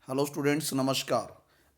Hello students, नमस्कार।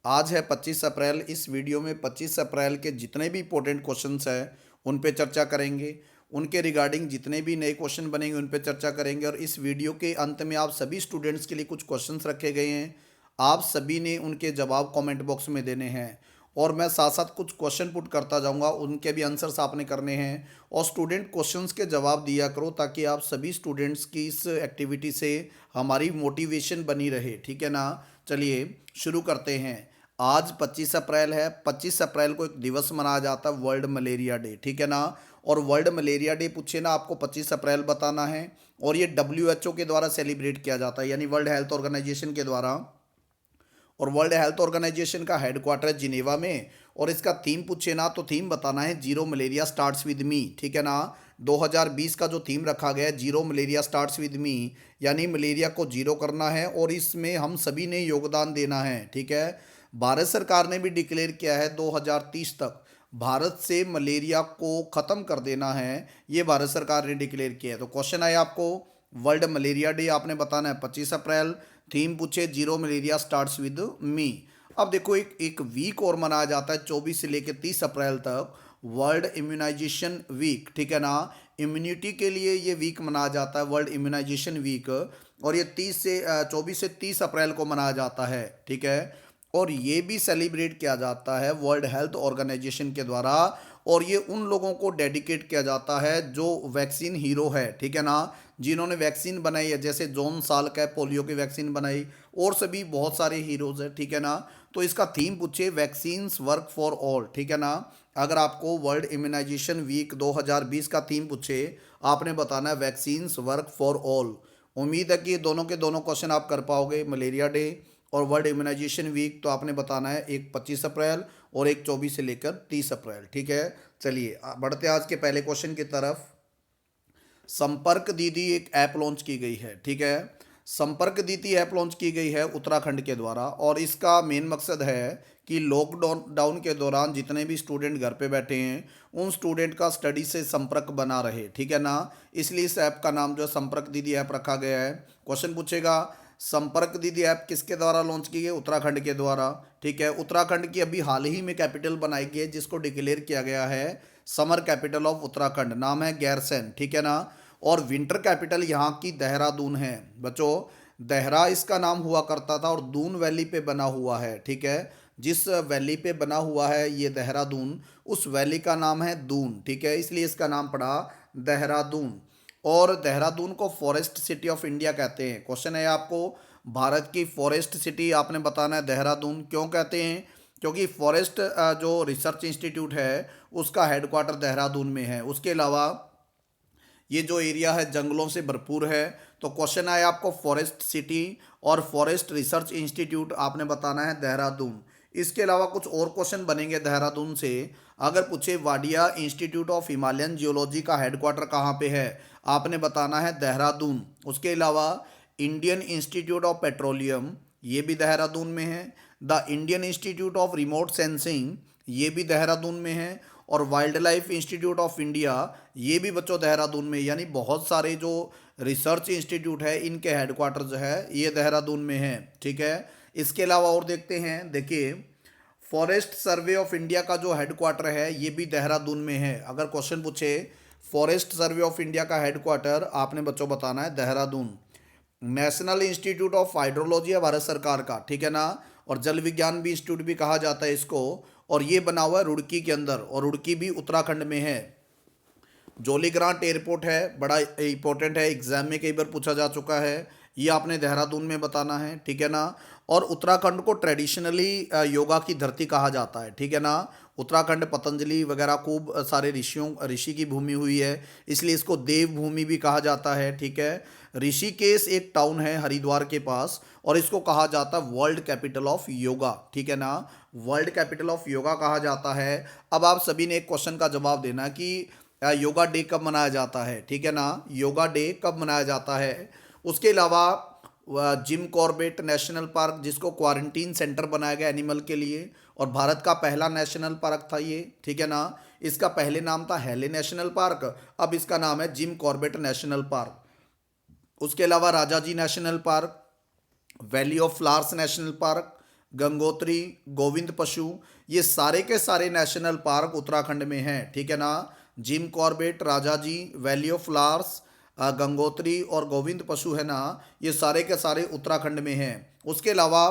आज है 25 अप्रैल। इस वीडियो में 25 अप्रैल के जितने भी इंपॉर्टेंट क्वेश्चंस हैं उन पे चर्चा करेंगे। उनके रिगार्डिंग जितने भी नए क्वेश्चन बनेंगे उन पे चर्चा करेंगे। और इस वीडियो के अंत में आप सभी स्टूडेंट्स के लिए कुछ क्वेश्चंस रखे गए हैं। आप सभी ने उनके जवाब कमेंट बॉक्स में देने हैं। और मैं साथ साथ कुछ क्वेश्चन पुट करता जाऊंगा, उनके भी आंसर्स आपने करने हैं। और स्टूडेंट क्वेश्चंस के जवाब दिया करो ताकि आप सभी स्टूडेंट्स की इस एक्टिविटी से हमारी मोटिवेशन बनी रहे, ठीक है ना। चलिए शुरू करते हैं। आज 25 अप्रैल है। 25 अप्रैल को एक दिवस मनाया जाता है, वर्ल्ड मलेरिया डे, ठीक है ना। और वर्ल्ड मलेरिया डे पूछे ना, आपको 25 अप्रैल बताना है। और ये WHO के द्वारा सेलिब्रेट किया जाता है, यानी वर्ल्ड हेल्थ ऑर्गेनाइजेशन के द्वारा। और वर्ल्ड हेल्थ ऑर्गेनाइजेशन का हेडक्वार्टर है जिनेवा में। और इसका थीम पूछे ना तो थीम बताना है zero malaria starts with me, ठीक है ना। 2020 का जो थीम रखा गया है zero malaria starts with me, यानी मलेरिया को जीरो करना है और इसमें हम सभी ने योगदान देना है, ठीक है। भारत सरकार ने भी डिक्लेयर किया है 2030 तक भारत से मलेरिया को ख़त्म कर देना है। ये भारत सरकार ने डिक्लेयर किया है। तो क्वेश्चन आया आपको, वर्ल्ड मलेरिया डे आपने बताना है 25 अप्रैल। थीम पूछे zero malaria starts with me. अब देखो एक एक वीक और मनाया जाता है 24 से लेकर 30 अप्रैल तक, वर्ल्ड इम्यूनाइजेशन वीक, ठीक है ना। इम्यूनिटी के लिए ये वीक मनाया जाता है, वर्ल्ड इम्यूनाइजेशन वीक। और ये 24 से 30 अप्रैल को मनाया जाता है, ठीक है। और ये भी सेलिब्रेट किया जाता है वर्ल्ड हेल्थ ऑर्गेनाइजेशन के द्वारा। और ये उन लोगों को डेडिकेट किया जाता है जो वैक्सीन हीरो है, ठीक है ना, जिन्होंने वैक्सीन बनाई है। जैसे जॉन साल्क है, पोलियो की वैक्सीन बनाई, और सभी बहुत सारे हीरोज है, ठीक है ना। तो इसका थीम पूछे वैक्सीन्स वर्क फॉर ऑल, ठीक है ना। अगर आपको वर्ल्ड इम्यूनाइजेशन वीक 2020 का थीम पूछे, आपने बताना है वैक्सीन्स वर्क फॉर ऑल। उम्मीद है कि ये दोनों के दोनों क्वेश्चन आप कर पाओगे। मलेरिया डे और वर्ल्ड इम्यूनाइजेशन वीक तो आपने बताना है, एक 25 अप्रैल और एक 24 से लेकर 30 अप्रैल, ठीक है। चलिए बढ़ते हैं आज के पहले क्वेश्चन की तरफ। संपर्क दीदी एक ऐप लॉन्च की गई है, ठीक है। संपर्क दीदी ऐप लॉन्च की गई है उत्तराखंड के द्वारा। और इसका मेन मकसद है कि लॉकडाउन डाउन के दौरान जितने भी स्टूडेंट घर पे बैठे हैं उन स्टूडेंट का स्टडी से संपर्क बना रहे, ठीक है ना। इसलिए इस ऐप का नाम जो है संपर्क दीदी ऐप रखा गया है। क्वेश्चन पूछेगा, संपर्क दीदी ऐप किसके द्वारा लॉन्च की गई? उत्तराखंड के द्वारा, ठीक है। उत्तराखंड की अभी हाल ही में कैपिटल बनाई गई है जिसको डिक्लेयर किया गया है समर कैपिटल ऑफ उत्तराखंड, नाम है गैरसैंण, ठीक है ना। और विंटर कैपिटल यहाँ की देहरादून है बच्चों। देहरा इसका नाम हुआ करता था और दून वैली पे बना हुआ है, ठीक है। जिस वैली पे बना हुआ है ये देहरादून, उस वैली का नाम है दून, ठीक है, इसलिए इसका नाम पड़ा देहरादून। और देहरादून को फॉरेस्ट सिटी ऑफ इंडिया कहते हैं। क्वेश्चन है आपको, भारत की फॉरेस्ट सिटी आपने बताना है देहरादून। क्यों कहते हैं? क्योंकि फॉरेस्ट जो रिसर्च इंस्टीट्यूट है उसका हेडक्वार्टर देहरादून में है। उसके अलावा ये जो एरिया है जंगलों से भरपूर है। तो क्वेश्चन आया आपको फॉरेस्ट सिटी और फॉरेस्ट रिसर्च इंस्टीट्यूट आपने बताना है देहरादून। इसके अलावा कुछ और क्वेश्चन बनेंगे देहरादून से। अगर पूछे Wadia institute of Himalayan geology का हेडक्वार्टर कहाँ पे है, आपने बताना है देहरादून। उसके अलावा इंडियन इंस्टीट्यूट ऑफ पेट्रोलियम, ये भी देहरादून में है। The Indian institute of remote sensing, ये भी देहरादून में है। और wild life institute of India, ये भी बच्चों देहरादून में। यानी बहुत सारे जो रिसर्च इंस्टीट्यूट है इनके हेडक्वार्टर जो है ये देहरादून में है, ठीक है। इसके अलावा और देखते हैं, देखिए फॉरेस्ट सर्वे ऑफ इंडिया का जो हेडक्वार्टर है ये भी देहरादून में है। अगर क्वेश्चन पूछे फॉरेस्ट सर्वे ऑफ इंडिया का हेडक्वार्टर, आपने बच्चों बताना है Dehradun. National Institute of hydrology है भारत सरकार का, ठीक है ना। और जल विज्ञान भी इंस्टीट्यूट भी कहा जाता है इसको। और ये बना हुआ है रुड़की के अंदर, और रुड़की भी उत्तराखंड में है। जोलीग्रांट एयरपोर्ट है, बड़ा इंपॉर्टेंट है, एग्जाम में कई बार पूछा जा चुका है। ये आपने देहरादून में बताना है, ठीक है ना। और उत्तराखंड को ट्रेडिशनली योगा की धरती कहा जाता है, ठीक है ना। उत्तराखंड पतंजलि वगैरह खूब सारे ऋषि की भूमि हुई है, इसलिए इसको देव भूमि भी कहा जाता है, ठीक है। ऋषिकेश एक टाउन है हरिद्वार के पास, और इसको कहा जाता है वर्ल्ड कैपिटल ऑफ योगा, ठीक है ना। वर्ल्ड कैपिटल ऑफ योगा कहा जाता है। अब आप सभी ने एक क्वेश्चन का जवाब देना कि योगा डे कब मनाया जाता है, ठीक है ना। योगा डे कब मनाया जाता है? उसके अलावा जिम कॉर्बेट नेशनल पार्क, जिसको क्वारंटीन सेंटर बनाया गया एनिमल के लिए, और भारत का पहला नेशनल पार्क था ये, ठीक है ना। इसका पहले नाम था हेले नेशनल पार्क, अब इसका नाम है जिम कॉर्बेट नेशनल पार्क। उसके अलावा Rajaji national park, valley of flowers national park, Gangotri, Govind पशु, ये सारे के सारे नेशनल पार्क उत्तराखंड में हैं, ठीक है ना। Jim Corbett, Rajaji, valley of flowers, Gangotri और गोविंद पशु है ना, ये सारे के सारे उत्तराखंड में हैं। उसके अलावा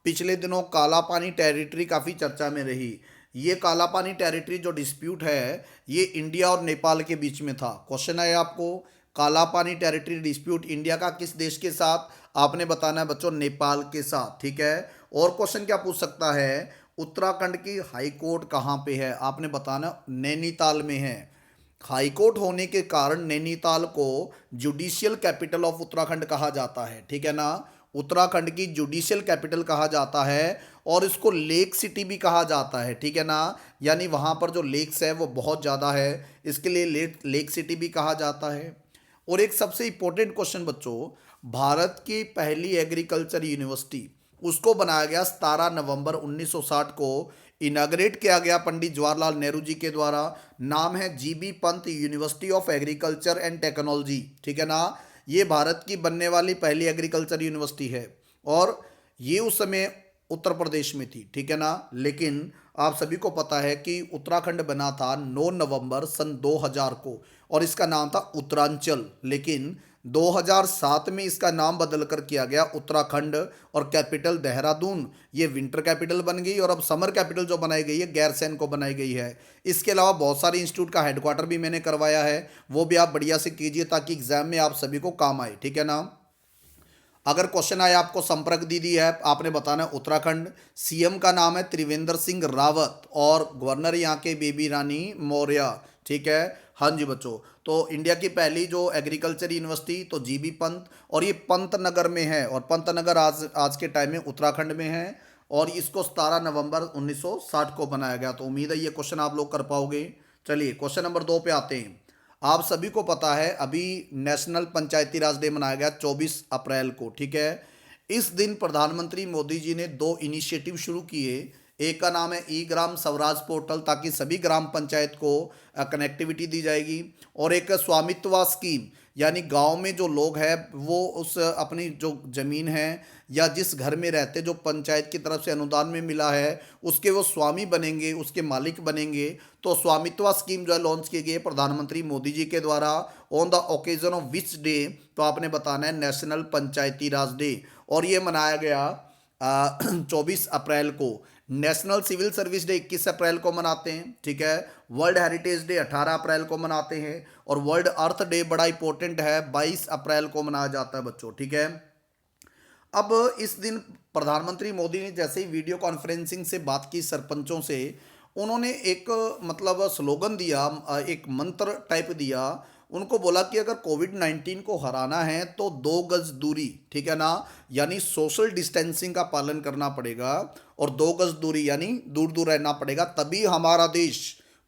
पिछले दिनों काला पानी टेरिटरी काफ़ी चर्चा में रही। ये काला पानी टेरिटरी जो डिस्प्यूट है, ये इंडिया और नेपाल के बीच में था। क्वेश्चन है आपको, काला पानी टेरिटरी डिस्प्यूट इंडिया का किस देश के साथ, आपने बताना है बच्चों नेपाल के साथ, ठीक है। और क्वेश्चन क्या पूछ सकता है, उत्तराखंड की हाई कोर्ट कहाँ पे है, आपने बताना नैनीताल में है। हाई कोर्ट होने के कारण नैनीताल को जुडिशियल कैपिटल ऑफ उत्तराखंड कहा जाता है, ठीक है ना। उत्तराखंड की जुडिशियल कैपिटल कहा जाता है और इसको लेक सिटी भी कहा जाता है, ठीक है ना। यानी वहाँ पर जो लेक्स है वो बहुत ज़्यादा है, इसके लिए लेक सिटी भी कहा जाता है। और एक सबसे इम्पोर्टेंट क्वेश्चन बच्चों, भारत की पहली एग्रीकल्चर यूनिवर्सिटी उसको बनाया गया 17 नवंबर 1960 को, इनाग्रेट किया गया पंडित जवाहरलाल नेहरू जी के द्वारा। नाम है GB Pant university of agriculture and technology, ठीक है ना। ये भारत की बनने वाली पहली एग्रीकल्चर यूनिवर्सिटी है और ये उस समय उत्तर प्रदेश में थी, ठीक है ना। लेकिन आप सभी को पता है कि उत्तराखंड बना था 9 नवंबर सन 2000 को और इसका नाम था उत्तरांचल, लेकिन 2007 में इसका नाम बदल कर किया गया उत्तराखंड और कैपिटल देहरादून, ये विंटर कैपिटल बन गई और अब समर कैपिटल जो बनाई गई है गैरसैंण को बनाई गई है। इसके अलावा बहुत सारे इंस्टीट्यूट का हेडक्वार्टर भी मैंने करवाया है, वो भी आप बढ़िया से कीजिए ताकि एग्जाम में आप सभी को काम आए, ठीक है ना। अगर क्वेश्चन आए आपको संपर्क दीदी है, आपने बताना है उत्तराखंड, सीएम का नाम है त्रिवेंद्र सिंह रावत और गवर्नर यहाँ के बेबी रानी मौर्य, ठीक है। हाँ जी बच्चों, तो इंडिया की पहली जो एग्रीकल्चर यूनिवर्सिटी तो जीबी पंत, और ये पंतनगर में है और पंतनगर आज आज के टाइम में उत्तराखंड में है और इसको 17 नवंबर 1960 को बनाया गया। तो उम्मीद है ये क्वेश्चन आप लोग कर पाओगे। चलिए क्वेश्चन नंबर 2 पे आते हैं। आप सभी को पता है अभी नेशनल पंचायती राज डे मनाया गया 24 अप्रैल को, ठीक है। इस दिन प्रधानमंत्री मोदी जी ने 2 इनिशिएटिव शुरू किए। एक का नाम है ई ग्राम स्वराज पोर्टल, ताकि सभी ग्राम पंचायत को कनेक्टिविटी दी जाएगी, और एक स्वामित्व स्कीम, यानी गांव में जो लोग हैं वो उस अपनी जो ज़मीन है या जिस घर में रहते जो पंचायत की तरफ से अनुदान में मिला है उसके वो स्वामी बनेंगे, उसके मालिक बनेंगे। तो स्वामित्व स्कीम जो है लॉन्च की गई है प्रधानमंत्री मोदी जी के द्वारा on the occasion of which day, तो आपने बताना है नेशनल पंचायती राज डे, और ये मनाया गया 24 अप्रैल को। नेशनल सिविल सर्विस डे 21 अप्रैल को मनाते हैं, ठीक है। वर्ल्ड हेरिटेज डे 18 अप्रैल को मनाते हैं और वर्ल्ड अर्थ डे बड़ा इंपॉर्टेंट है 22 अप्रैल को मनाया जाता है बच्चों, ठीक है। अब इस दिन प्रधानमंत्री मोदी ने जैसे ही वीडियो कॉन्फ्रेंसिंग से बात की सरपंचों से, उन्होंने एक मतलब स्लोगन दिया, एक मंत्र टाइप दिया। उनको बोला कि अगर कोविड-19 को हराना है तो 2 गज दूरी, ठीक है ना, यानी सोशल डिस्टेंसिंग का पालन करना पड़ेगा और 2 गज दूरी यानी दूर दूर रहना पड़ेगा, तभी हमारा देश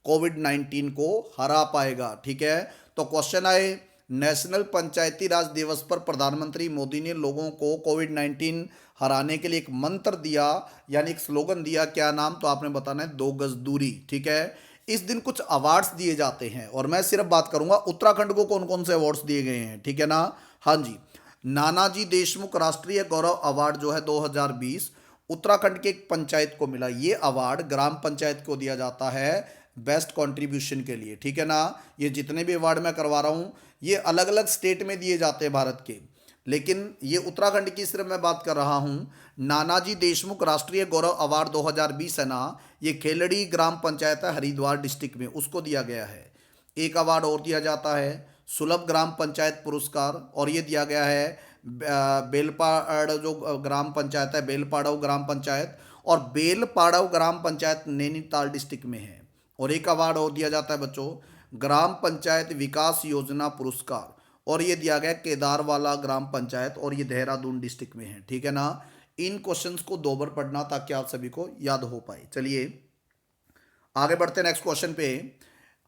कोविड-19 को हरा पाएगा, ठीक है। तो क्वेश्चन आए, नेशनल पंचायती राज दिवस पर प्रधानमंत्री मोदी ने लोगों को कोविड-19 हराने के लिए एक मंत्र दिया, यानी एक स्लोगन दिया। क्या नाम, तो आपने बताना है 2 गज दूरी, ठीक है। इस दिन कुछ अवार्ड्स दिए जाते हैं और मैं सिर्फ बात करूंगा उत्तराखंड को कौन कौन से अवार्ड्स दिए गए हैं, ठीक है ना। हाँ जी, नानाजी देशमुख राष्ट्रीय गौरव अवार्ड जो है 2020 उत्तराखंड के एक पंचायत को मिला। ये अवार्ड ग्राम पंचायत को दिया जाता है बेस्ट कंट्रीब्यूशन के लिए, ठीक है ना। ये जितने भी अवार्ड मैं करवा रहा हूँ ये अलग अलग स्टेट में दिए जाते हैं भारत के, लेकिन ये उत्तराखंड की सिर्फ मैं बात कर रहा हूँ। नानाजी देशमुख राष्ट्रीय गौरव अवार्ड 2020 है ना, ये खेलड़ी ग्राम पंचायत है हरिद्वार डिस्ट्रिक्ट में, उसको दिया गया है। एक अवार्ड और दिया जाता है सुलभ ग्राम पंचायत पुरस्कार, और ये दिया गया है बेलपाड़ जो ग्राम पंचायत है, बेलपाड़व ग्राम पंचायत, और बेलपाड़व ग्राम पंचायत नैनीताल डिस्ट्रिक्ट में है। और एक अवार्ड और दिया जाता है बच्चों ग्राम पंचायत विकास योजना पुरस्कार, और ये दिया गया केदारवाला ग्राम पंचायत, और ये देहरादून डिस्ट्रिक्ट में है, ठीक है ना। इन क्वेश्चंस को 2 बार पढ़ना ताकि आप सभी को याद हो पाए। चलिए आगे बढ़ते हैं नेक्स्ट क्वेश्चन पे।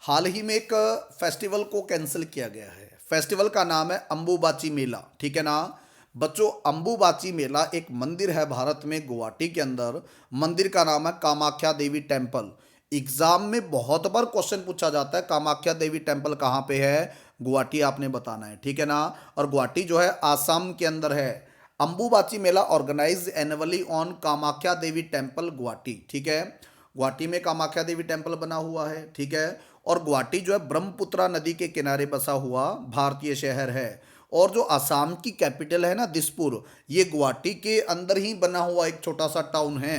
हाल ही में एक फेस्टिवल को कैंसिल किया गया है। फेस्टिवल का नाम है अंबुबाची मेला, ठीक है ना बच्चों। अंबुबाची मेला एक मंदिर है भारत में गुवाहाटी के अंदर, मंदिर का नाम है कामाख्या देवी टेम्पल। एग्जाम में बहुत बार क्वेश्चन पूछा जाता है कामाख्या देवी टेम्पल कहाँ पे है, गुवाहाटी आपने बताना है, ठीक है ना। और गुवाहाटी जो है आसाम के अंदर है। Ambubachi Mela organise annually on Kamakhya Devi temple Guwahati, ठीक है। गुवाहाटी में कामाख्या देवी टेम्पल बना हुआ है, ठीक है। और गुवाहाटी जो है ब्रह्मपुत्रा नदी के किनारे बसा हुआ भारतीय शहर है। और जो असम की कैपिटल है ना दिसपुर, ये गुवाहाटी के अंदर ही बना हुआ एक छोटा सा टाउन है।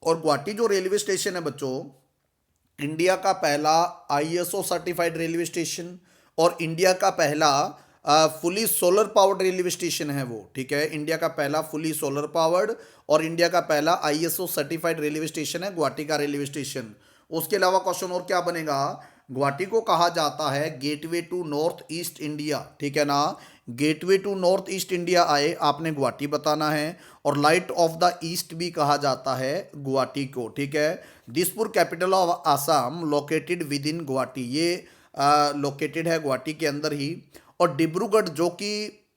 और गुवाहाटी जो रेलवे स्टेशन है बच्चों, इंडिया का पहला आईएसओ सर्टिफाइड रेलवे स्टेशन और इंडिया का पहला fully solar powered railway station है वो, ठीक है। इंडिया का पहला फुली सोलर पावर्ड और इंडिया का पहला आईएसओ सर्टिफाइड रेलवे स्टेशन है गुवाहाटी का रेलवे स्टेशन। उसके अलावा क्वेश्चन और क्या बनेगा, गुवाहाटी को कहा जाता है gateway to North East India, ठीक है ना। Gateway to North East India आए आपने गुवाहाटी बताना है। और लाइट ऑफ द ईस्ट भी कहा जाता है गुवाहाटी को, ठीक है। Dispur capital of Assam located with in Guwahati, ये लोकेटेड है गुवाहाटी के अंदर ही। और डिब्रूगढ़ जो कि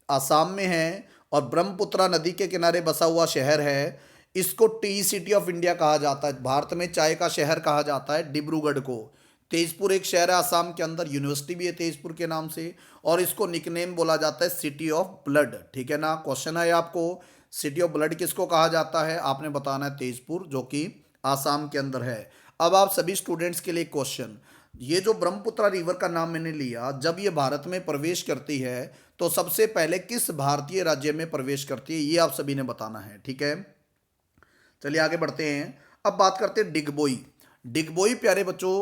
आसाम में है और ब्रह्मपुत्रा नदी के किनारे बसा हुआ शहर है, इसको टी सिटी ऑफ इंडिया कहा जाता है। भारत में चाय का शहर कहा जाता है डिब्रूगढ़ को। तेजपुर एक शहर है आसाम के अंदर, यूनिवर्सिटी भी है तेजपुर के नाम से, और इसको निकनेम बोला जाता है सिटी ऑफ ब्लड, ठीक है ना। क्वेश्चन है आपको, सिटी ऑफ ब्लड किसको कहा जाता है, आपने बताना है तेजपुर जो कि आसाम के अंदर है। अब आप सभी स्टूडेंट्स के लिए क्वेश्चन, ये जो ब्रह्मपुत्रा रिवर का नाम मैंने लिया, जब ये भारत में प्रवेश करती है तो सबसे पहले किस भारतीय राज्य में प्रवेश करती है, ये आप सभी ने बताना है, ठीक है। चलिए आगे बढ़ते हैं। अब बात करते हैं डिगबोई। डिगबोई प्यारे बच्चों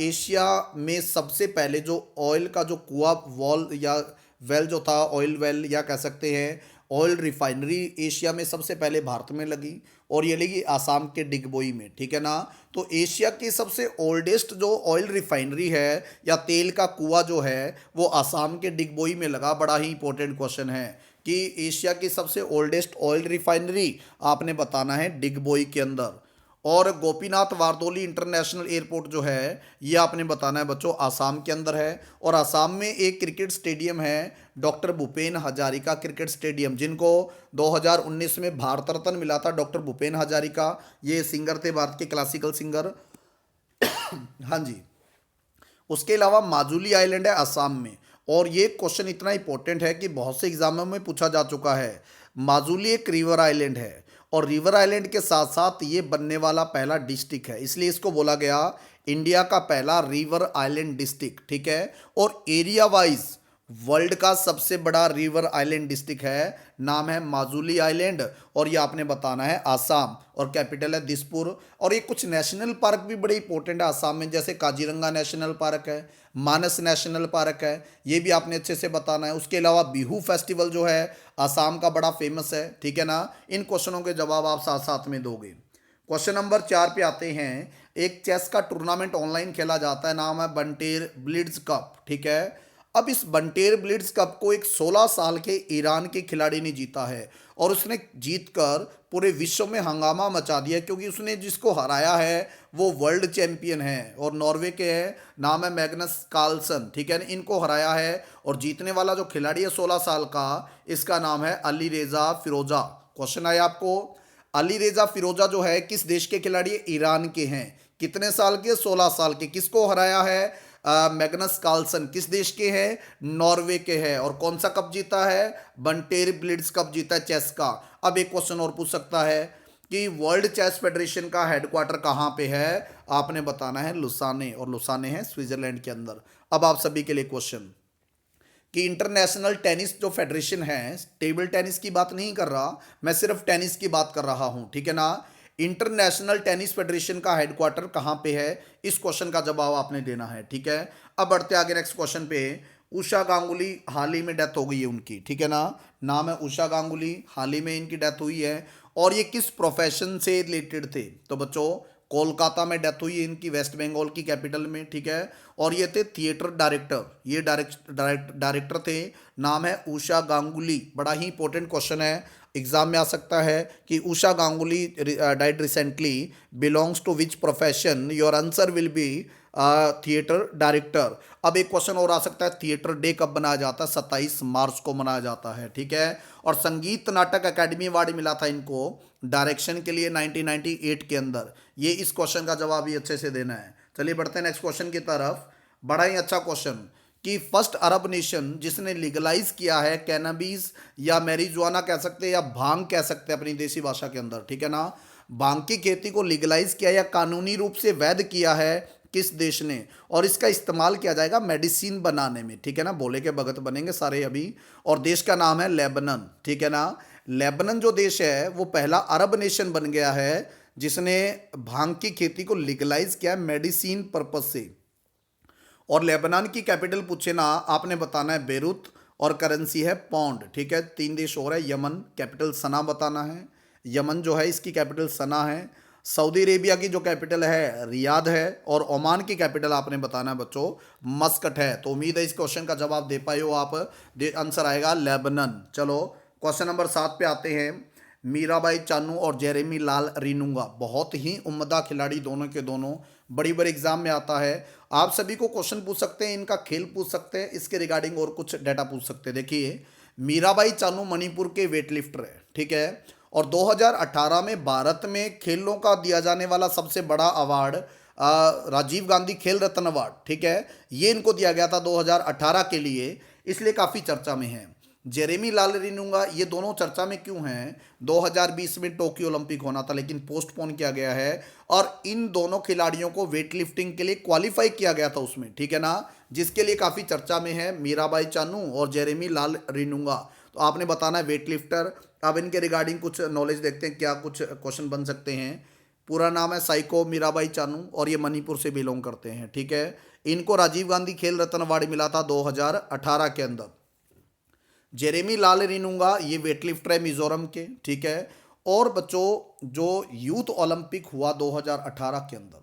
एशिया में सबसे पहले जो ऑयल का जो कुआं वॉल या वेल जो था, ऑयल वेल या कह सकते हैं ऑयल रिफाइनरी, एशिया में सबसे पहले भारत में लगी और ये लगी आसाम के डिगबोई में, ठीक है ना। तो एशिया की सबसे ओल्डेस्ट जो ऑयल रिफाइनरी है या तेल का कुआं जो है वो आसाम के डिगबोई में लगा। बड़ा ही इंपॉर्टेंट क्वेश्चन है कि एशिया की सबसे ओल्डेस्ट ऑयल रिफाइनरी आपने बताना है डिगबोई के अंदर। और गोपीनाथ बारदोली इंटरनेशनल एयरपोर्ट जो है ये आपने बताना है बच्चों आसाम के अंदर है। और आसाम में एक क्रिकेट स्टेडियम है doctor Bhupen Hazarika cricket stadium, जिनको 2019 में भारत रत्न मिला था डॉक्टर भूपेन हजारिका। ये सिंगर थे, भारत के क्लासिकल सिंगर। हाँ जी। उसके अलावा माजुली आइलैंड है असम में, और ये क्वेश्चन इतना इंपॉर्टेंट है कि बहुत से एग्जामों में पूछा जा चुका है। माजुली एक रिवर आइलैंड है और रिवर आइलैंड के साथ साथ ये बनने वाला पहला डिस्ट्रिक्ट है, इसलिए इसको बोला गया इंडिया का पहला रिवर आइलैंड डिस्ट्रिक्ट, ठीक है। और एरिया वाइज वर्ल्ड का सबसे बड़ा रिवर आइलैंड डिस्ट्रिक्ट है, नाम है माजुली आइलैंड, और ये आपने बताना है आसाम, और कैपिटल है दिसपुर। और ये कुछ नेशनल पार्क भी बड़े इंपॉर्टेंट है आसाम में, जैसे काजीरंगा नेशनल पार्क है, मानस नेशनल पार्क है, ये भी आपने अच्छे से बताना है। उसके अलावा बिहू फेस्टिवल जो है आसाम का बड़ा फेमस है, ठीक है ना। इन क्वेश्चनों के जवाब आप साथ साथ में दोगे। क्वेश्चन नंबर 4 पे आते हैं। एक चेस का टूर्नामेंट ऑनलाइन खेला जाता है, नाम है बंटेर ब्लिट्ज कप, ठीक है। अब इस बंटेर ब्लिट्ज कप को एक 16 साल के ईरान के खिलाड़ी ने जीता है और उसने जीतकर पूरे विश्व में हंगामा मचा दिया, क्योंकि उसने जिसको हराया है वो वर्ल्ड चैंपियन है और नॉर्वे के हैं, नाम है मैग्नस कार्लसन, ठीक है। इनको हराया है और जीतने वाला जो खिलाड़ी है 16 साल का, इसका नाम है अली रेजा फिरोजा। क्वेश्चन आया आपको, अली रेजा फिरोजा जो है किस देश के खिलाड़ी है, ईरान के हैं। कितने साल के, 16 साल के। किसको हराया है, मैग्नस कार्लसन किस देश के हैं, नॉर्वे के हैं। और कौन सा कप जीता है, बंटेर ब्लिट्ज कप जीता है चेस का। अब एक क्वेश्चन और पूछ सकता है कि वर्ल्ड चेस फेडरेशन का हेडक्वार्टर कहाँ पे है, आपने बताना है लुसाने, और लुसाने है स्विट्जरलैंड के अंदर। अब आप सभी के लिए क्वेश्चन कि इंटरनेशनल टेनिस जो फेडरेशन है, टेबल टेनिस की बात नहीं कर रहा मैं, सिर्फ टेनिस की बात कर रहा हूं, ठीक है ना। इंटरनेशनल टेनिस फेडरेशन का हेडक्वार्टर कहाँ पे है, इस क्वेश्चन का जवाब आपने देना है, ठीक है। अब बढ़ते आगे नेक्स्ट क्वेश्चन पे। उषा गांगुली हाल ही में डेथ हो गई है उनकी, ठीक है ना। नाम है उषा गांगुली, हाल ही में इनकी डेथ हुई है। और ये किस प्रोफेशन से रिलेटेड थे, तो बच्चों कोलकाता में डेथ हुई है इनकी, वेस्ट बंगाल की कैपिटल में, ठीक है। और ये थे थिएटर डायरेक्टर, ये डायरेक्टर थे, नाम है उषा गांगुली। बड़ा ही इंपॉर्टेंट क्वेश्चन है, एग्जाम में आ सकता है कि Usha Ganguly died recently, belongs to which profession, your answer will be theatre director. अब एक क्वेश्चन और आ सकता है, थिएटर डे कब मनाया जाता है, 27 मार्च को मनाया जाता है, ठीक है। और संगीत नाटक अकेडमी अवार्ड मिला था इनको डायरेक्शन के लिए 1998 के अंदर। ये इस क्वेश्चन का जवाब ही अच्छे से देना है। चलिए बढ़ते हैं नेक्स्ट क्वेश्चन की तरफ। बड़ा ही अच्छा क्वेश्चन, कि फर्स्ट अरब नेशन जिसने लीगलाइज किया है कैनबीज या मैरिजुआना कह सकते हैं या भांग कह सकते हैं अपनी देसी भाषा के अंदर, ठीक है ना, भांग की खेती को लीगलाइज किया या कानूनी रूप से वैध किया है किस देश ने, और इसका इस्तेमाल किया जाएगा मेडिसिन बनाने में, ठीक है ना, बोले के भगत बनेंगे सारे अभी। और देश का नाम है लेबनन, ठीक है ना। लेबनन जो देश है वो पहला अरब नेशन बन गया है जिसने भांग की खेती को लीगलाइज किया है मेडिसिन पर्पज से। और लेबनान की कैपिटल पूछे ना आपने बताना है बेरूत, और करेंसी है पौंड, ठीक है। 3 देश और है, यमन कैपिटल सना बताना है, यमन जो है इसकी कैपिटल सना है। सऊदी अरेबिया की जो कैपिटल है रियाद है, और ओमान की कैपिटल आपने बताना है बच्चों मस्कट है। तो उम्मीद है इस क्वेश्चन का जवाब दे पाए हो आप, आंसर आएगा लेबनन। चलो क्वेश्चन नंबर 7 पे आते हैं। मीराबाई चानू और जेरेमी लाल रीनूंगा बहुत ही उम्दा खिलाड़ी दोनों के दोनों, बड़ी बड़ी एग्जाम में आता है। आप सभी को क्वेश्चन पूछ सकते हैं, इनका खेल पूछ सकते हैं, इसके रिगार्डिंग और कुछ डाटा पूछ सकते हैं। देखिए मीराबाई चानू मणिपुर के वेट लिफ्टर है, ठीक है, और 2018 में भारत में खेलों का दिया जाने वाला सबसे बड़ा अवार्ड राजीव गांधी खेल रत्न अवार्ड, ठीक है, ये इनको दिया गया था 2018 के लिए, इसलिए काफ़ी चर्चा में है। जेरेमी लाल रीनूंगा ये दोनों चर्चा में क्यों हैं? 2020 में टोक्यो ओलंपिक होना था लेकिन पोस्टपोन किया गया है, और इन दोनों खिलाड़ियों को वेट लिफ्टिंग के लिए क्वालिफाई किया गया था उसमें, ठीक है ना, जिसके लिए काफ़ी चर्चा में है मीराबाई चानू और जेरेमी लाल रीनूंगा। तो आपने बताना है वेट लिफ्टर। अब इनके रिगार्डिंग कुछ नॉलेज देखते हैं, क्या कुछ क्वेश्चन बन सकते हैं। पूरा नाम है साइको मीराबाई चानू और ये मणिपुर से बिलोंग करते हैं, ठीक है। इनको राजीव गांधी खेल रत्न अवार्ड मिला था 2018 के अंदर। जेरेमी लाल रीनूंगा ये वेटलिफ्टर है मिजोरम के, ठीक है। और बच्चों जो यूथ ओलंपिक हुआ 2018 के अंदर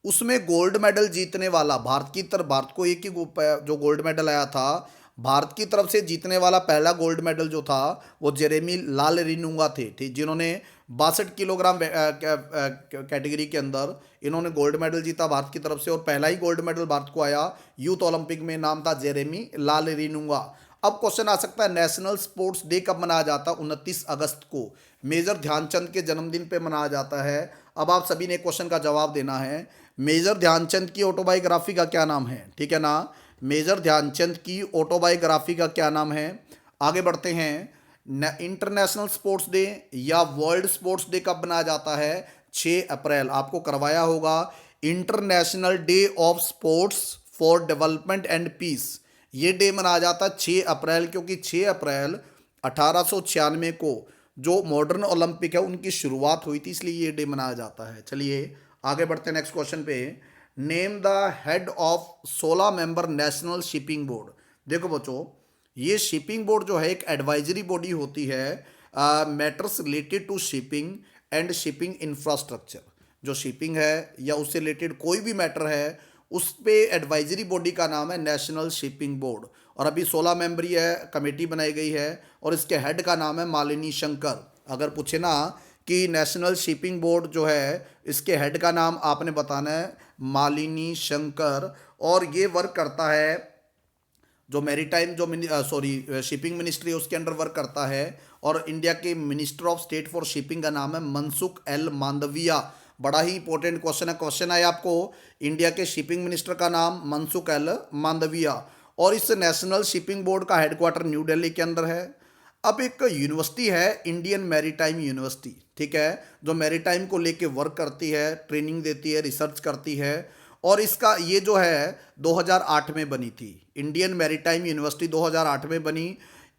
उसमें गोल्ड मेडल जीतने वाला भारत की तरफ, भारत को एक ही जो गोल्ड मेडल आया था, भारत की तरफ से जीतने वाला पहला गोल्ड मेडल जो था वो जेरेमी लाल रीनूंगा थे, ठीक, जिन्होंने 62 किलोग्राम कैटेगरी के अंदर इन्होंने गोल्ड मेडल जीता भारत की तरफ से, और पहला ही गोल्ड मेडल भारत को आया यूथ ओलंपिक में, नाम था जेरेमी लाल रीनूंगा। अब क्वेश्चन आ सकता है नेशनल स्पोर्ट्स डे कब मनाया जाता है? 29 अगस्त को मेजर ध्यानचंद के जन्मदिन पे मनाया जाता है। अब आप सभी ने क्वेश्चन का जवाब देना है। मेजर ध्यानचंद की ऑटोबायोग्राफी का क्या नाम है, ठीक है ना, मेजर ध्यानचंद की ऑटोबायोग्राफी का क्या नाम है। आगे बढ़ते हैं। इंटरनेशनल स्पोर्ट्स डे या वर्ल्ड स्पोर्ट्स डे कब मनाया जाता है? 6 अप्रैल आपको करवाया होगा। International day of sports for development and peace, ये डे मनाया जाता है 6 अप्रैल, क्योंकि 6 अप्रैल 1896 को जो मॉडर्न ओलंपिक है उनकी शुरुआत हुई थी, इसलिए ये डे मनाया जाता है। चलिए आगे बढ़ते हैं नेक्स्ट क्वेश्चन पे। Name the head of 16 member national shipping board. देखो बच्चों ये शिपिंग बोर्ड जो है एक एडवाइजरी बॉडी होती है matters related to shipping and shipping infrastructure. जो शिपिंग है या उससे रिलेटेड कोई भी मैटर है उस पे एडवाइजरी बॉडी का नाम है नेशनल शिपिंग बोर्ड, और अभी 16 मेंबरी है कमेटी बनाई गई है, और इसके हेड का नाम है मालिनी शंकर। अगर पूछे ना कि नेशनल शिपिंग बोर्ड जो है इसके हेड का नाम आपने बताना है मालिनी शंकर, और ये वर्क करता है जो मैरीटाइम जो शिपिंग मिनिस्ट्री है उसके अंडर वर्क करता है, और इंडिया के minister of state for shipping का नाम है मनसुख एल मांडविया। बड़ा ही इंपॉर्टेंट क्वेश्चन है, क्वेश्चन है आपको इंडिया के शिपिंग मिनिस्टर का नाम मनसुख एल मांडविया, और इस नेशनल शिपिंग बोर्ड का हेडक्वार्टर न्यू दिल्ली के अंदर है। अब एक यूनिवर्सिटी है इंडियन मैरीटाइम यूनिवर्सिटी, ठीक है, जो मैरीटाइम को लेके वर्क करती है, ट्रेनिंग देती है, रिसर्च करती है, और इसका ये जो है 2008 में बनी थी। इंडियन मैरीटाइम यूनिवर्सिटी 2008 में बनी।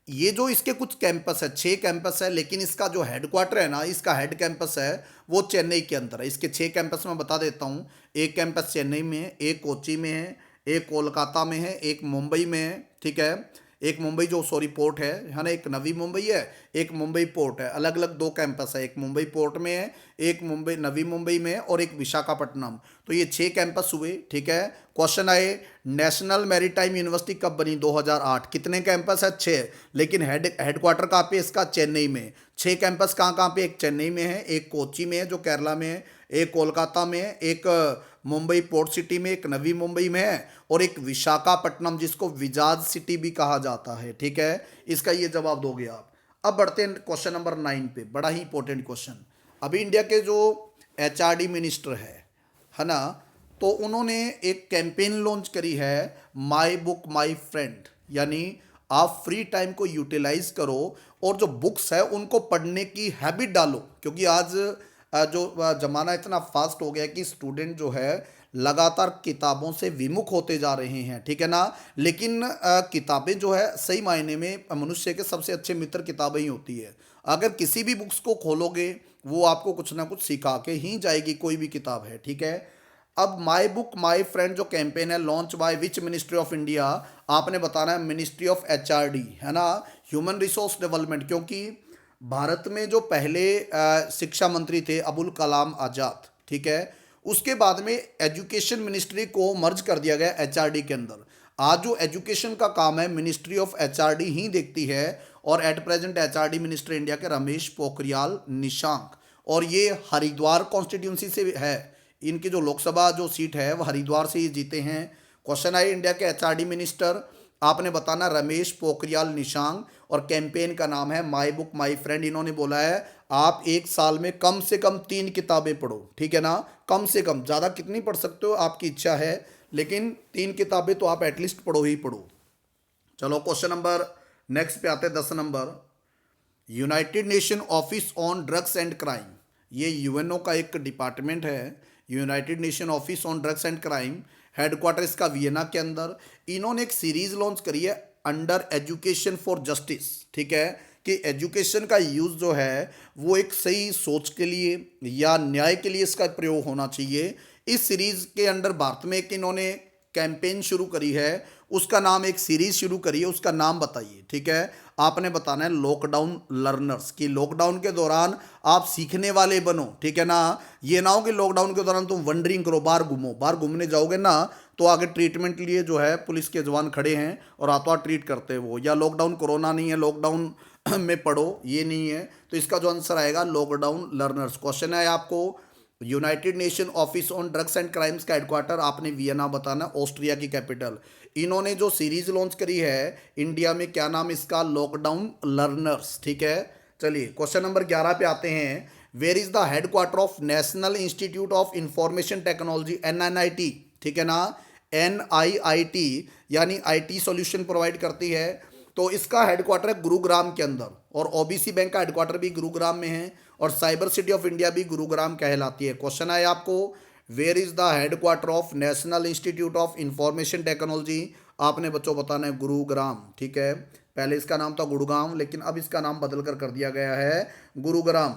ये जो इसके कुछ कैंपस है, 6 कैंपस है, लेकिन इसका जो हेडक्वार्टर है ना, इसका हेड कैंपस है वो चेन्नई के अंदर है। इसके 6 कैंपस मैं बता देता हूँ। एक कैंपस चेन्नई में है, एक कोची में है, एक कोलकाता में है, एक मुंबई में है, ठीक है, एक मुंबई जो पोर्ट है ना, एक नवी मुंबई है, एक मुंबई पोर्ट है। अलग अलग 2 कैंपस है, एक मुंबई पोर्ट में है, एक मुंबई नवी मुंबई में है, और एक विशाखापट्टनम। तो ये 6 कैंपस हुए, ठीक है। क्वेश्चन आए नेशनल मैरीटाइम यूनिवर्सिटी कब बनी? 2008। कितने कैंपस है? 6, लेकिन हेडक्वार्टर कहाँ पे इसका? चेन्नई में। 6 कैंपस कहाँ कहाँ पे? एक चेन्नई में है, एक कोची में है जो केरला में है, एक कोलकाता में है, एक मुंबई पोर्ट सिटी में, एक नवी मुंबई में है, और एक विशाखापट्टनम जिसको विजाज सिटी भी कहा जाता है, ठीक है। इसका ये जवाब दोगे आप। अब बढ़ते हैं क्वेश्चन नंबर 9 पे, बड़ा ही इंपॉर्टेंट क्वेश्चन। अभी इंडिया के जो एचआरडी मिनिस्टर है ना, तो उन्होंने एक कैंपेन लॉन्च करी है, माई बुक माई फ्रेंड, यानी आप फ्री टाइम को यूटिलाइज करो और जो बुक्स है उनको पढ़ने की हैबिट डालो, क्योंकि आज जो ज़माना इतना फास्ट हो गया है कि स्टूडेंट जो है लगातार किताबों से विमुख होते जा रहे हैं, ठीक है ना। लेकिन किताबें जो है सही मायने में मनुष्य के सबसे अच्छे मित्र किताबें ही होती है। अगर किसी भी बुक्स को खोलोगे वो आपको कुछ ना कुछ सिखा के ही जाएगी, कोई भी किताब है, ठीक है। अब माई बुक माई फ्रेंड जो कैंपेन है, launch by which ministry of India, आपने बताना है मिनिस्ट्री ऑफ एचआरडी, है ना, ह्यूमन रिसोर्स डेवलपमेंट, क्योंकि भारत में जो पहले शिक्षा मंत्री थे अबुल कलाम आज़ाद, ठीक है, उसके बाद में एजुकेशन मिनिस्ट्री को मर्ज कर दिया गया एचआरडी के अंदर। आज जो एजुकेशन का काम है मिनिस्ट्री ऑफ एचआरडी ही देखती है, और at present HRD minister India के रमेश पोखरियाल निशंक, और ये हरिद्वार कॉन्स्टिट्यूंसी से है। इनकी जो लोकसभा जो सीट है वो हरिद्वार से ही जीते हैं। क्वेश्चन है इंडिया के एचआरडी मिनिस्टर, आपने बताना रमेश पोखरियाल निशंक, और कैंपेन का नाम है माई बुक माई फ्रेंड। इन्होंने बोला है आप एक साल में कम से कम 3 किताबें पढ़ो, ठीक है ना, कम से कम, ज़्यादा कितनी पढ़ सकते हो आपकी इच्छा है, लेकिन 3 किताबें तो आप एटलीस्ट पढ़ो ही पढ़ो। चलो क्वेश्चन नंबर नेक्स्ट पे आते हैं, 10 number. United nation office on drugs and crime, ये यूएनओ का एक डिपार्टमेंट है, United nation office on drugs and crime, headquarter इसका वियना के अंदर। इन्होंने एक सीरीज लॉन्च करी है अंडर एजुकेशन फॉर जस्टिस, ठीक है, कि एजुकेशन का यूज़ जो है वो एक सही सोच के लिए या न्याय के लिए इसका प्रयोग होना चाहिए। इस सीरीज के अंडर भारत में एक इन्होंने कैंपेन शुरू करी है, उसका नाम, एक सीरीज शुरू करी है, उसका नाम बताइए, ठीक है। आपने बताना है लॉकडाउन लर्नर्स, कि लॉकडाउन के दौरान आप सीखने वाले बनो, ठीक है ना। ये ना हो कि लॉकडाउन के दौरान तुम वंडरिंग करो, बाहर घूमो, बाहर घूमने जाओगे ना तो आगे ट्रीटमेंट लिए जो है पुलिस के जवान खड़े हैं और हाथों हाथ ट्रीट करते हैं वो, या लॉकडाउन कोरोना नहीं है लॉकडाउन में पढ़ो, ये नहीं है। तो इसका जो आंसर आएगा लॉकडाउन लर्नर्स। क्वेश्चन है आपको, United nation office on drugs and crimes का हेडक्वार्टर आपने वियना बताना, ऑस्ट्रिया की कैपिटल। इन्होंने जो सीरीज लॉन्च करी है इंडिया में, क्या नाम इसका, लॉकडाउन लर्नर्स, ठीक है। चलिए क्वेश्चन नंबर 11 पे आते हैं। Where is the headquarter of National Institute of Information Technology, NIT, ठीक है ना, एनआईआईटी, यानी आईटी सॉल्यूशन प्रोवाइड करती है। तो इसका हेडक्वार्टर है गुरुग्राम के अंदर, और ओबीसी बैंक का हेडक्वार्टर भी गुरुग्राम में है, और साइबर सिटी ऑफ इंडिया भी गुरुग्राम कहलाती है। क्वेश्चन है आपको, where is the headquarter of National Institute of Information Technology, आपने बच्चों बताना है गुरुग्राम, ठीक है। पहले इसका नाम था गुड़गांव, लेकिन अब इसका नाम बदल कर दिया गया है गुरुग्राम।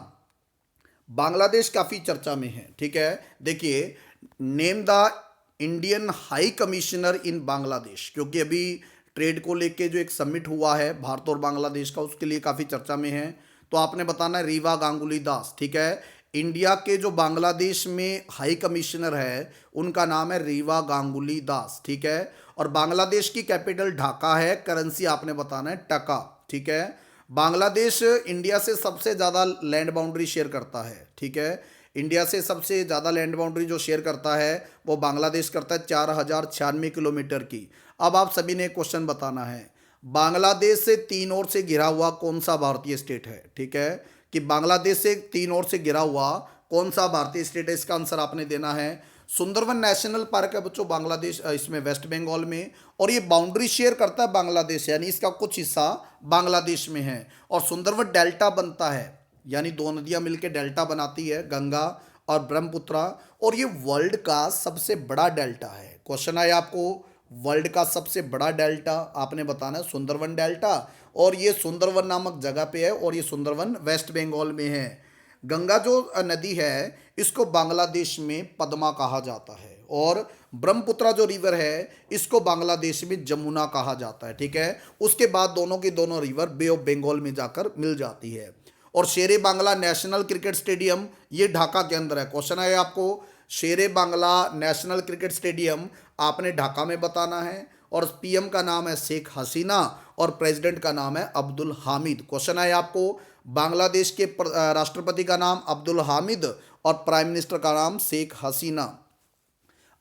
बांग्लादेश काफ़ी चर्चा में है, ठीक है। देखिए, name the Indian high commissioner इन बांग्लादेश, क्योंकि अभी ट्रेड को लेके जो एक समिट हुआ है भारत और बांग्लादेश का, उसके लिए काफ़ी चर्चा में है। तो आपने बताना है रीवा गांगुली दास, ठीक है। इंडिया के जो बांग्लादेश में हाई कमिश्नर है उनका नाम है रीवा गांगुली दास, ठीक है। और बांग्लादेश की कैपिटल ढाका है, करेंसी आपने बताना है टका, ठीक है। बांग्लादेश इंडिया से सबसे ज़्यादा लैंड बाउंड्री शेयर करता है, ठीक है। इंडिया से सबसे ज़्यादा लैंड बाउंड्री जो शेयर करता है वो बांग्लादेश करता है 4096 किलोमीटर की। अब आप सभी ने एक क्वेश्चन बताना है, बांग्लादेश से 3 ओर से घिरा हुआ कौन सा भारतीय स्टेट है, ठीक है, कि बांग्लादेश से 3 ओर से घिरा हुआ कौन सा भारतीय स्टेट है, इसका आंसर आपने देना है सुंदरवन नेशनल पार्क है बच्चों, बांग्लादेश इसमें वेस्ट बंगाल में, और ये बाउंड्री शेयर करता है बांग्लादेश, यानी इसका कुछ हिस्सा बांग्लादेश में है। और सुंदरवन डेल्टा बनता है, यानी 2 नदियां मिलकर डेल्टा बनाती है, गंगा और ब्रह्मपुत्रा, और ये वर्ल्ड का सबसे बड़ा डेल्टा है। क्वेश्चन है आपको, वर्ल्ड का सबसे बड़ा डेल्टा आपने बताना है सुंदरवन डेल्टा, और ये सुंदरवन नामक जगह पे है, और ये सुंदरवन वेस्ट बंगाल में है। गंगा जो नदी है इसको बांग्लादेश में पद्मा कहा जाता है, और ब्रह्मपुत्रा जो रिवर है इसको बांग्लादेश में जमुना कहा जाता है, ठीक है। उसके बाद दोनों की दोनों रिवर बे ऑफ बंगाल में जाकर मिल जाती है। और शेरे बांग्ला नेशनल क्रिकेट स्टेडियम ये ढाका के अंदर है। क्वेश्चन है आपको, शेरे बांग्ला नेशनल क्रिकेट स्टेडियम आपने ढाका में बताना है, और पीएम का नाम है शेख हसीना और प्रेसिडेंट का नाम है अब्दुल हामिद। क्वेश्चन है आपको, बांग्लादेश के राष्ट्रपति का नाम अब्दुल हामिद और प्राइम मिनिस्टर का नाम शेख हसीना।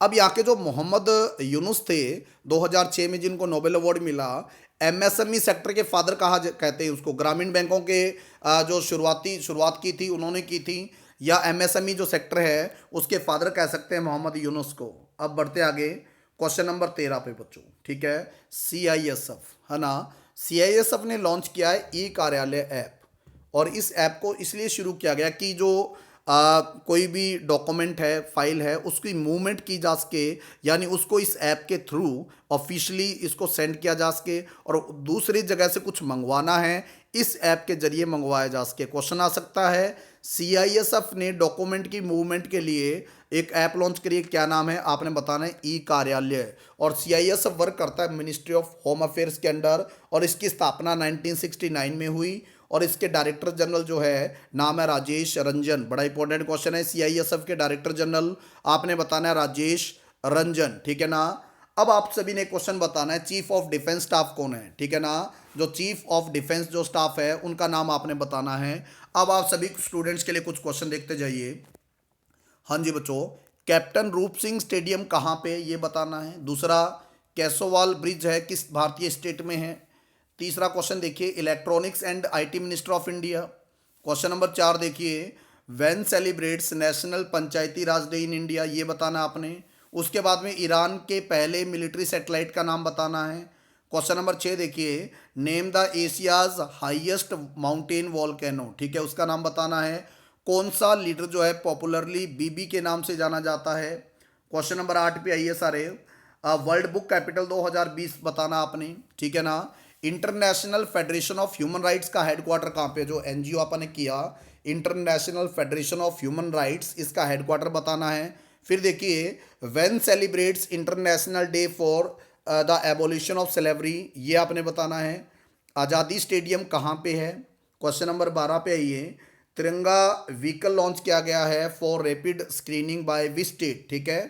अब यहाँ के जो मोहम्मद यूनुस थे 2006 में जिनको नोबेल अवार्ड मिला, एमएसएमई सेक्टर के फादर कहते हैं उसको, ग्रामीण बैंकों के जो शुरुआत की थी उन्होंने की थी। या एमएसएमई जो सेक्टर है उसके फादर कह सकते हैं मोहम्मद यूनुस को। अब बढ़ते आगे क्वेश्चन नंबर 13 पे बच्चों, ठीक है। सीआईएसएफ है ना, सीआईएसएफ ने लॉन्च किया है ई कार्यालय ऐप। और इस ऐप को इसलिए शुरू किया गया कि जो कोई भी डॉक्यूमेंट है, फाइल है, उसकी मूवमेंट की जा सके, यानी उसको इस ऐप के थ्रू ऑफिशियली इसको सेंड किया जा सके, और दूसरी जगह से कुछ मंगवाना है इस ऐप के जरिए मंगवाया जा सके। क्वेश्चन आ सकता है सीआईएसएफ ने डॉक्यूमेंट की मूवमेंट के लिए एक ऐप लॉन्च करी है, क्या नाम है आपने बताना है, ई कार्यालय। और सीआईएसएफ वर्क करता है मिनिस्ट्री ऑफ होम अफेयर्स के अंडर, और इसकी स्थापना 1969 में हुई, और इसके डायरेक्टर जनरल जो है नाम है राजेश रंजन। बड़ा इंपॉर्टेंट क्वेश्चन है, सीआईएसएफ के डायरेक्टर जनरल आपने बताना है राजेश रंजन, ठीक है ना। अब आप सभी ने क्वेश्चन बताना है चीफ ऑफ डिफेंस स्टाफ कौन है, ठीक है ना। जो चीफ ऑफ डिफेंस जो स्टाफ है उनका नाम आपने बताना है। अब आप सभी स्टूडेंट्स के लिए कुछ क्वेश्चन देखते जाइए। हाँ जी बच्चों, कैप्टन रूप सिंह स्टेडियम कहाँ पे, ये बताना है। दूसरा, कैसोवाल ब्रिज है किस भारतीय स्टेट में है। तीसरा क्वेश्चन देखिए, electronics and IT minister of India. Question number 4 देखिए, when celebrates national Panchayati Raj day in India, ये बताना आपने। उसके बाद में ईरान के पहले मिलिट्री सैटेलाइट का नाम बताना है। क्वेश्चन नंबर 6 देखिए, name the Asia's highest mountain volcano, ठीक है, उसका नाम बताना है। कौन सा लीडर जो है पॉपुलरली बीबी के नाम से जाना जाता है। क्वेश्चन नंबर 8 पे आइए सारे, वर्ल्ड बुक कैपिटल 2020 बताना आपने, ठीक है ना। International federation of human rights का हेडक्वार्टर कहाँ पे, जो एनजीओ आपने किया international federation of human rights, इसका हेडक्वार्टर बताना है। फिर देखिए, when celebrates international day for the abolition of slavery, ये आपने बताना है। आज़ादी स्टेडियम कहाँ पे है। क्वेश्चन नंबर 12 पे आइए, तिरंगा व्हीकल लॉन्च किया गया है for rapid screening by which state, ठीक है।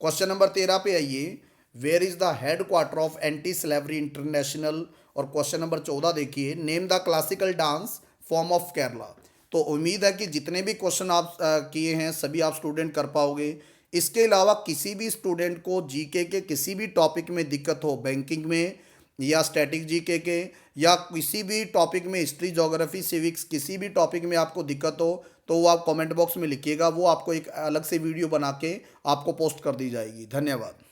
क्वेश्चन नंबर 13 पे आइए, where is the head quarter of Anti Slavery International. और क्वेश्चन नंबर 14 देखिए, name the classical dance form of Kerala. तो उम्मीद है कि जितने भी क्वेश्चन आप किए हैं सभी आप स्टूडेंट कर पाओगे। इसके अलावा किसी भी स्टूडेंट को जीके के किसी भी टॉपिक में दिक्कत हो, बैंकिंग में या स्टैटिक जीके के, या किसी भी टॉपिक में हिस्ट्री, ज्योग्राफी, सिविक्स, किसी भी टॉपिक में आपको दिक्कत हो, तो वो आप कमेंट बॉक्स में लिखिएगा, वो आपको एक अलग से वीडियो बना के आपको पोस्ट कर दी जाएगी। धन्यवाद।